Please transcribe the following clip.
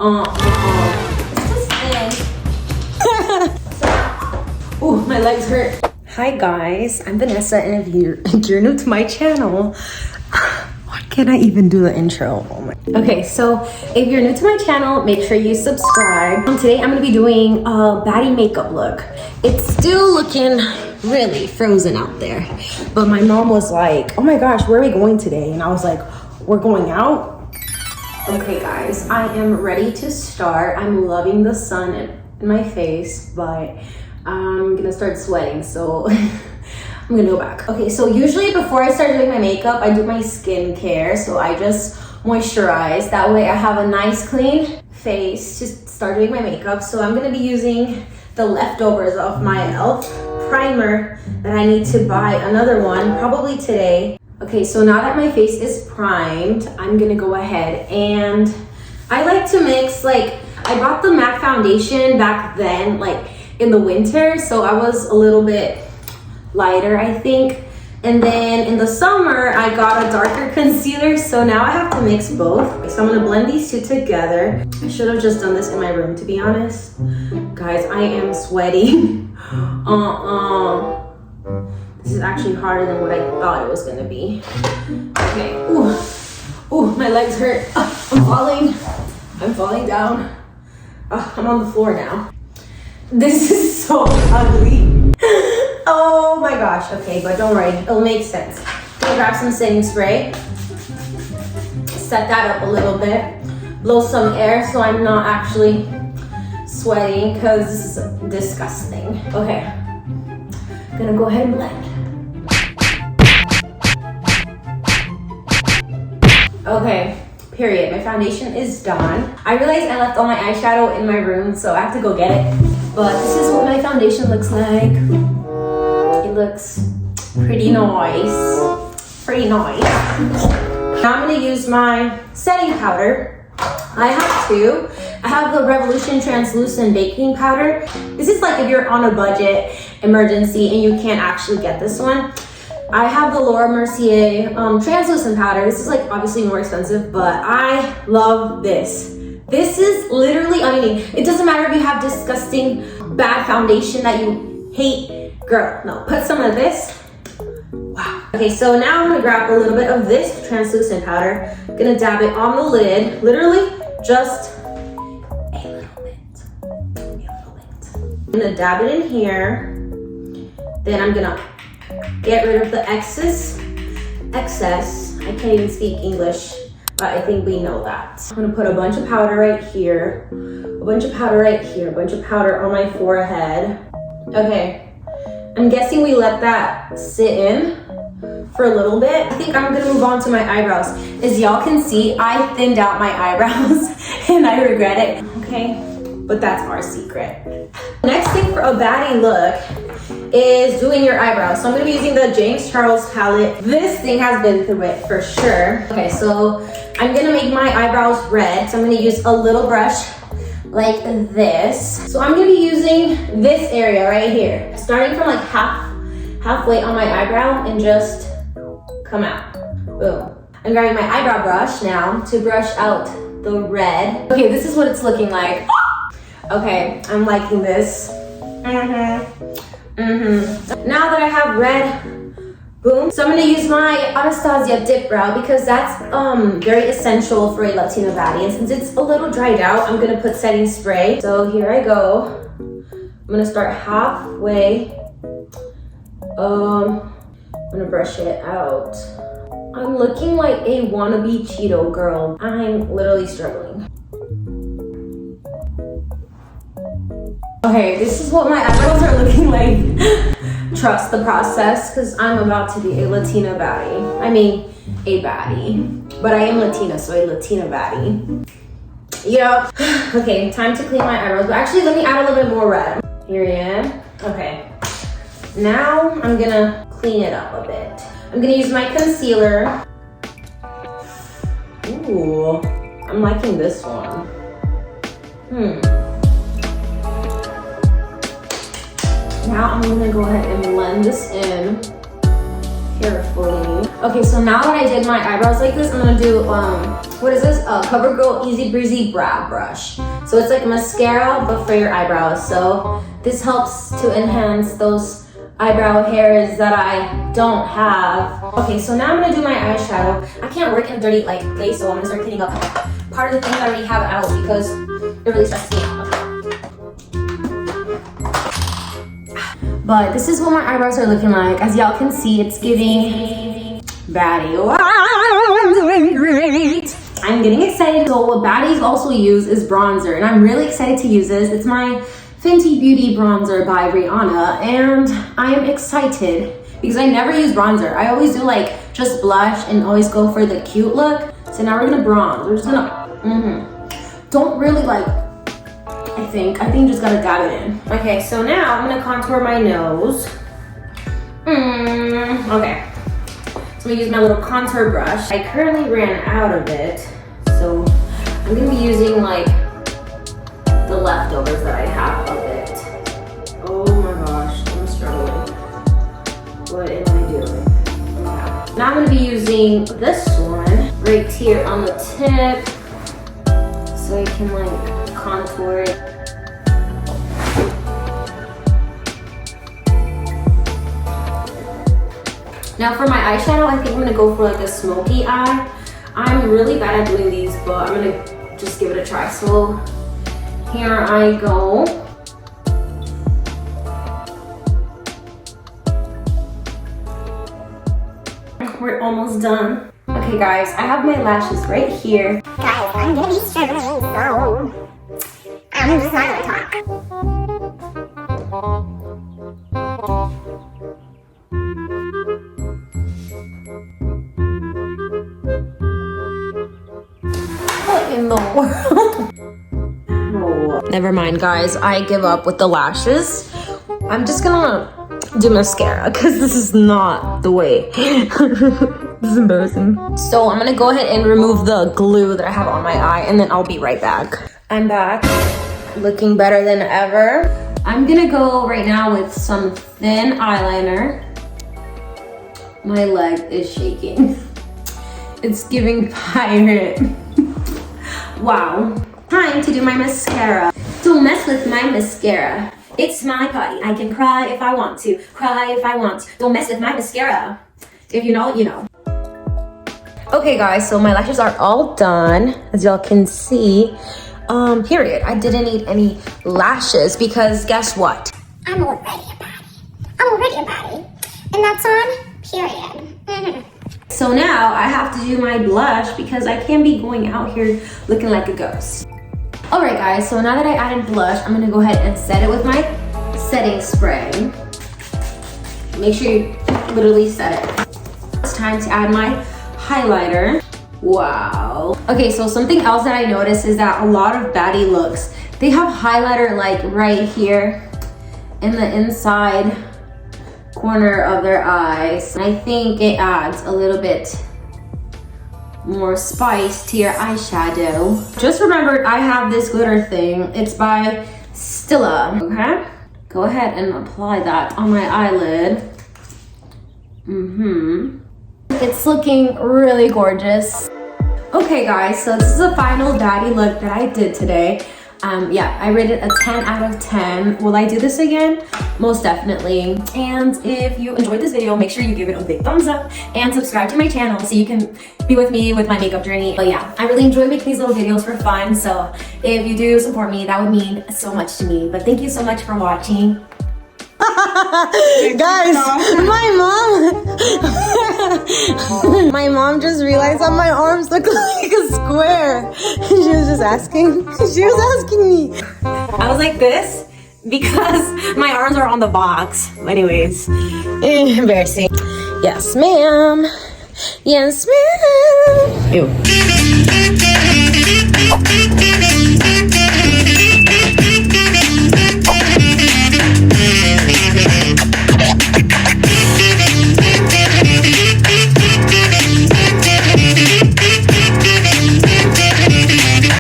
What's this thing? Ooh, my legs hurt. Hi guys, I'm Vanessa, and if you're new to my channel, why can't I even do the intro? Oh my. Okay, so if you're new to my channel, make sure you subscribe. Today I'm gonna be doing a baddie makeup look. It's still looking really frozen out there, but my mom was like, oh my gosh, where are we going today? And I was like, we're going out. Okay guys, I am ready to start. I'm loving the sun in my face, but I'm gonna start sweating, so I'm gonna go back. Okay, so usually before I start doing my makeup, I do my skincare. So I just moisturize. That way I have a nice clean face to start doing my makeup. So I'm gonna be using the leftovers of my e.l.f. primer that I need to buy another one, probably today. Okay, so now that my face is primed, I'm gonna go ahead and I like to mix, like, I bought the MAC foundation back then, like in the winter, so I was a little bit lighter, I think. And then in the summer, I got a darker concealer, so now I have to mix both. So I'm gonna blend these two together. I should have just done this in my room, to be honest. Guys, I am sweating. This is actually harder than what I thought it was gonna be. Okay, ooh, my legs hurt. I'm falling down. I'm on the floor now. This is so ugly. Oh my gosh, okay, but don't worry, it'll make sense. I'm gonna grab some setting spray, set that up a little bit, blow some air so I'm not actually sweating, because this is disgusting. Okay, I'm gonna go ahead and blend. Okay, period. My foundation is done. I realized I left all my eyeshadow in my room, so I have to go get it. But this is what my foundation looks like. It looks pretty nice. Pretty nice. Now I'm gonna use my setting powder. I have two. I have the Revolution Translucent Baking Powder. This is like if you're on a budget emergency and you can't actually get this one. I have the Laura Mercier Translucent Powder. This is like obviously more expensive, but I love this. This is literally, I mean, it doesn't matter if you have disgusting bad foundation that you hate. Girl, no, put some of this. Wow. Okay, so now I'm gonna grab a little bit of this translucent powder. I'm gonna dab it on the lid, literally just a little bit. I'm gonna dab it in here. Then I'm gonna get rid of the excess. I can't even speak English, but I think we know that. I'm gonna put a bunch of powder right here, a bunch of powder right here, a bunch of powder on my forehead. Okay, I'm guessing we let that sit in for a little bit. I think I'm gonna move on to my eyebrows. As y'all can see, I thinned out my eyebrows and I regret it, okay? But that's our secret. Next thing for a baddie look is doing your eyebrows. So I'm gonna be using the James Charles palette. This thing has been through it for sure. Okay, so I'm gonna make my eyebrows red. So I'm gonna use a little brush like this. So I'm gonna be using this area right here, starting from like halfway on my eyebrow and just come out. Boom. I'm grabbing my eyebrow brush now to brush out the red. Okay, this is what it's looking like. Okay, I'm liking this. Now that I have red, boom. So I'm gonna use my Anastasia Dip Brow because that's very essential for a Latina baddie. And since it's a little dried out, I'm gonna put setting spray. So here I go. I'm gonna start halfway. I'm gonna brush it out. I'm looking like a wannabe Cheeto girl. I'm literally struggling. Okay, this is what my eyebrows are looking like. Trust the process, because I'm about to be a Latina baddie. I mean, a baddie. But I am Latina, so a Latina baddie. Yep. Okay, time to clean my eyebrows. But actually, let me add a little bit more red. Here I am. Okay. Now, I'm gonna clean it up a bit. I'm gonna use my concealer. Ooh, I'm liking this one. Now I'm gonna go ahead and blend this in. carefully. Okay, so now that I did my eyebrows like this, I'm gonna do, what is this? CoverGirl Easy Breezy Brow Brush. So it's like mascara, but for your eyebrows. So this helps to enhance those eyebrow hairs that I don't have. Okay, so now I'm gonna do my eyeshadow. I can't work in a dirty like place, so I'm gonna start cleaning up part of the things I already have out because it really stresses me out. But this is what my eyebrows are looking like. As y'all can see, it's giving Baddie. Wow, I'm doing great. I'm getting excited. So what Baddies also use is bronzer, and I'm really excited to use this. It's my Fenty Beauty bronzer by Rihanna, and I am excited because I never use bronzer. I always do like just blush and always go for the cute look. So now we're gonna bronze. We're just gonna, don't really like, I think just gotta dab it in. Okay, so now I'm gonna contour my nose. Okay, so I'm gonna use my little contour brush. I currently ran out of it, so I'm gonna be using like the leftovers that I have of it. Oh my gosh, I'm struggling. What am I doing? Okay. Now I'm gonna be using this one right here on the tip, so I can like contour it. Now for my eyeshadow, I think I'm gonna go for like a smoky eye. I'm really bad at doing these, but I'm gonna just give it a try. So here I go. We're almost done. Okay guys, I have my lashes right here. Guys, I'm gonna be struggling, so I'm just not gonna talk. What in the world? Oh. Never mind guys, I give up with the lashes. I'm just gonna do mascara because this is not the way. This is embarrassing. So I'm gonna go ahead and remove the glue that I have on my eye, and then I'll be right back. I'm back, looking better than ever. I'm gonna go right now with some thin eyeliner. My leg is shaking. It's giving pirate. Wow. Time to do my mascara. Don't mess with my mascara. It's my party. I can cry if I want to. Cry if I want to. Don't mess with my mascara. If you know, you know. Okay guys, so my lashes are all done, as y'all can see. Period. I didn't need any lashes because guess what? I'm already a baddie. I'm already a baddie. And that's on period. So now I have to do my blush because I can't be going out here looking like a ghost. Alright guys, so now that I added blush, I'm gonna go ahead and set it with my setting spray. Make sure you literally set it. It's time to add my highlighter. Wow. Okay, so something else that I noticed is that a lot of baddie looks, they have highlighter like right here in the inside corner of their eyes. And I think it adds a little bit more spice to your eyeshadow. Just remember, I have this glitter thing. It's by Stila, okay? Go ahead and apply that on my eyelid. It's looking really gorgeous. Okay guys, so this is the final baddie look that I did today. Yeah, I rated a 10 out of 10. Will I do this again? Most definitely. And if you enjoyed this video, make sure you give it a big thumbs up and subscribe to my channel so you can be with me with my makeup journey. But yeah, I really enjoy making these little videos for fun. So if you do support me, that would mean so much to me. But thank you so much for watching. Guys, my mom just realized that my arms look like a square. She was just asking. She was asking me. I was like this because my arms are on the box. Anyways, embarrassing. Yes, ma'am. Yes, ma'am. Ew.